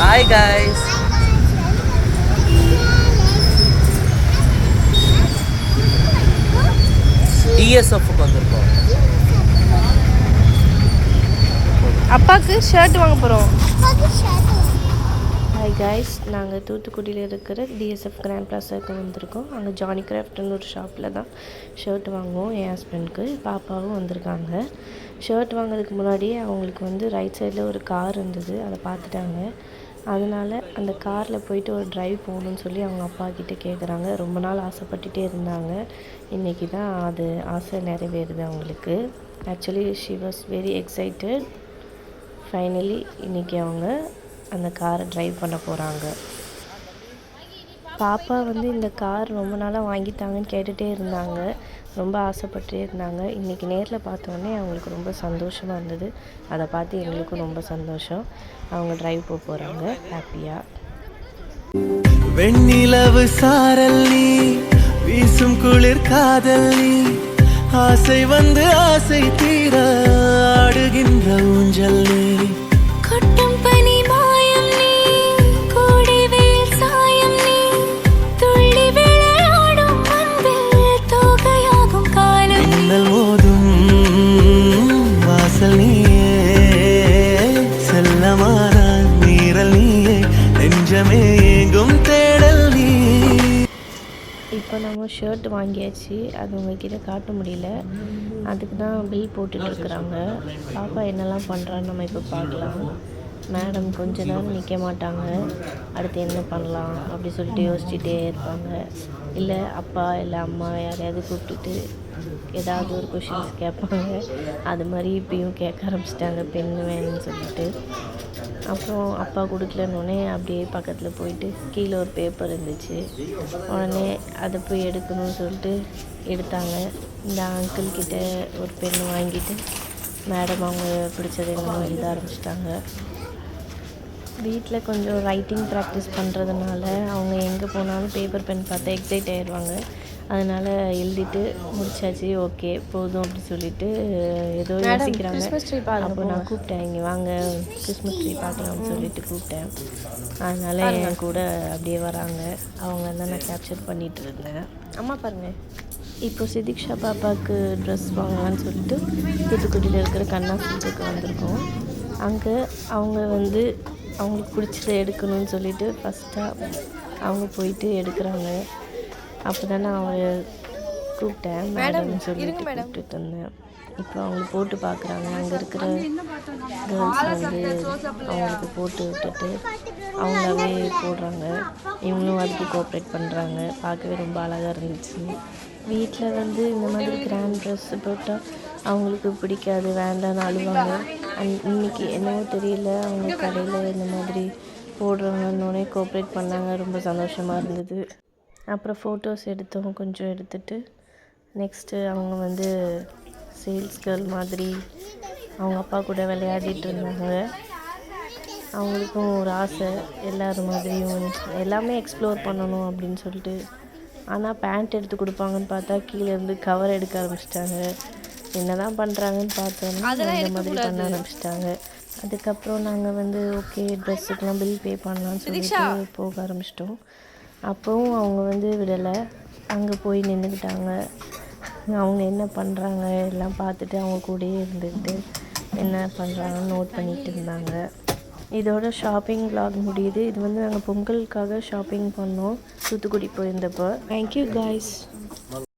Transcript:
Hi guys. DSF வந்திருக்கோம். அப்பாவுக்கு shirt வாங்க போகிறோம். ஹாய் கைஸ், நாங்கள் தூத்துக்குடியில் இருக்கிற டிஎஸ்எஃப் கிராண்ட் பிளாஸாவுக்கு வந்திருக்கோம். அங்கே ஜானி கிராஃப்ட்னு ஒரு ஷாப்பில் தான் ஷர்ட் வாங்குவோம். என் ஹஸ்பண்டுக்கு பாப்பாவும் வந்திருக்காங்க. ஷர்ட் வாங்குறதுக்கு முன்னாடியே அவங்களுக்கு வந்து ரைட் சைடில் ஒரு கார் இருந்தது, அதை பார்த்துட்டாங்க. அதனால் அந்த காரில் போயிட்டு ஒரு ட்ரைவ் போகணுன்னு சொல்லி அவங்க அப்பா கிட்டே கேட்குறாங்க. ரொம்ப நாள் ஆசைப்பட்டுட்டே இருந்தாங்க. இன்றைக்கி தான் அது ஆசை நிறைவேறுது அவங்களுக்கு. Actually she was very excited. Finally இன்றைக்கி அவங்க அந்த காரை ட்ரைவ் பண்ண போகிறாங்க. பாப்பா வந்து இந்த கார் ரொம்ப நாளாக வாங்கிட்டாங்கன்னு கேட்டுகிட்டே இருந்தாங்க, ரொம்ப ஆசைப்பட்டே இருந்தாங்க. இன்றைக்கி நேரில் பார்த்தோன்னே அவங்களுக்கு ரொம்ப சந்தோஷமாக இருந்தது. அதை பார்த்து எங்களுக்கும் ரொம்ப சந்தோஷம். அவங்க ட்ரைவ் போக போகிறாங்க ஹாப்பியாக. வெண்ணிலவு சாரல் நீ, வீசும் குளிர் காதல் நீ, ஆசை வந்து ஆசை தீர ஆடுகின்ற ஊஞ்சல் நீ, கொட்டும் பனி மாயம் நீ, கோடை வெயில் சாயம் நீ, துள்ளி விளையாடும் அன்பில் தோகையாகும் காலம், மின்னல் மோதும் வாசல் நீயே, செல்லமான நீரல் நீயே, நெஞ்சமே எங்கும் தேடல் நீ. இப்போ நம்ம ஷர்ட் வாங்கியாச்சு, அது உங்கள்கிட்ட காட்ட முடியல. அதுக்கு தான் பில் போட்டுட்ருக்குறாங்க. பாப்பா என்னெல்லாம் பண்ணுறான்னு நம்ம இப்போ பார்க்கலாம். மேடம் கொஞ்ச நேரம் நிற்க மாட்டாங்க, அடுத்து என்ன பண்ணலாம் அப்படி சொல்லிட்டு யோசிச்சுட்டே இருப்பாங்க. இல்லை அப்பா இல்லை அம்மா யாரையாவது கூப்பிட்டுட்டு ஏதாவது ஒரு கொஷின்ஸ் கேட்பாங்க. அது மாதிரி இப்பயும் கேட்க ஆரம்பிச்சிட்டாங்க, பெண் வேணும்னு சொல்லிட்டு. அப்புறம் அப்பா கொடுக்கலன்னொடனே அப்படியே பக்கத்தில் போயிட்டு கீழே ஒரு பேப்பர் இருந்துச்சு, உடனே அதை போய் எடுக்கணும்னு சொல்லிட்டு எடுத்தாங்க. இந்த அங்கிள் கிட்ட ஒரு பென் வாங்கிட்டு மேடம் அவங்க பிடிச்சதை என்னமோ எழுத ஆரம்பிச்சிட்டாங்க. வீட்டில் கொஞ்சம் ரைட்டிங் ப்ராக்டிஸ் பண்ணுறதுனால அவங்க எங்கே போனாலும் பேப்பர் பென் பார்த்தா எக்ஸைட் ஆகிடுவாங்க. அதனால் எழுதிட்டு முடிச்சாச்சு, ஓகே போதும் அப்படி சொல்லிட்டு ஏதோ யோசிக்கிறாங்க. அப்போ நான் கூப்பிட்டேன், இங்கே வாங்க கிறிஸ்மஸ் ட்ரீ பார்க்கலாம்னு சொல்லிட்டு கூப்பிட்டேன். அதனால் என் கூட அப்படியே வராங்க. அவங்க தான் நான் கேப்சர் பண்ணிகிட்டு இருந்தேன். அம்மா பாருங்கள், இப்போ சிதிக்ஷா பாப்பாவுக்கு ட்ரெஸ் வாங்கலான்னு சொல்லிட்டு தூத்துக்குடியில் இருக்கிற கண்ணா சில்க்குக்கு வந்திருக்கோம். அங்கே அவங்க வந்து அவங்களுக்கு பிடிச்சதை எடுக்கணும்னு சொல்லிட்டு ஃபஸ்ட்டாக அவங்க போயிட்டு எடுக்கிறாங்க. அப்போ தான் நான் அவங்க கூப்பிட்டேன், மேடம்னு சொல்லிட்டு கூப்பிட்டுட்டு இருந்தேன். இப்போ அவங்க போட்டு பார்க்குறாங்க. அங்கே இருக்கிற கேர்ள்ஸ் வந்து அவங்களுக்கு போட்டு விட்டுட்டு அவங்களாவே போடுறாங்க. இவங்களும் அதுக்கு கோஆப்ரேட் பண்ணுறாங்க. பார்க்கவே ரொம்ப அழகாக இருந்துச்சு. வீட்டில் வந்து இந்த மாதிரி கிராண்ட் ட்ரெஸ்ஸு போட்டால் அவங்களுக்கு பிடிக்காது, வேண்டான்னு அழுவாங்க. இன்றைக்கி என்னவோ தெரியல, அவங்க கடையில் இந்த மாதிரி போடுறாங்கன்னொடனே கோஆப்ரேட் பண்ணாங்க. ரொம்ப சந்தோஷமாக இருந்தது. அப்புறம் ஃபோட்டோஸ் எடுத்தோம், கொஞ்சம் எடுத்துகிட்டு நெக்ஸ்ட்டு அவங்க வந்து சேல்ஸ் கேர்ள் மாதிரி அவங்க அப்பா கூட விளையாடிட்டு இருந்தாங்க. அவங்களுக்கும் ஒரு ஆசை, எல்லோரும் மாதிரியும் எல்லாமே எக்ஸ்ப்ளோர் பண்ணணும் அப்படின்னு சொல்லிட்டு. ஆனால் பேண்ட் எடுத்து கொடுப்பாங்கன்னு பார்த்தா கீழேருந்து கவர் எடுக்க ஆரம்பிச்சிட்டாங்க. என்ன தான் பண்ணுறாங்கன்னு பார்த்தோன்னா இந்த மாதிரி பண்ண ஆரம்பிச்சிட்டாங்க. அதுக்கப்புறம் நாங்கள் வந்து ஓகே ட்ரெஸ்ஸுக்கெலாம் பில் பே பண்ணலான்னு சொல்லிட்டு போக ஆரம்பிச்சிட்டோம். அப்போவும் அவங்க வந்து விடலை, அங்கே போய் நின்றுக்கிட்டாங்க. அவங்க என்ன பண்ணுறாங்க எல்லாம் பார்த்துட்டு அவங்க கூடயே இருந்துக்கிட்டு என்ன பண்ணுறாங்கன்னு நோட் பண்ணிகிட்டு இருந்தாங்க. இதோட ஷாப்பிங் vlog முடியுது. இது வந்து நாங்கள் பொங்கலுக்காக ஷாப்பிங் பண்ணோம் தூத்துக்குடி போயிருந்தப்போ. Thank you guys.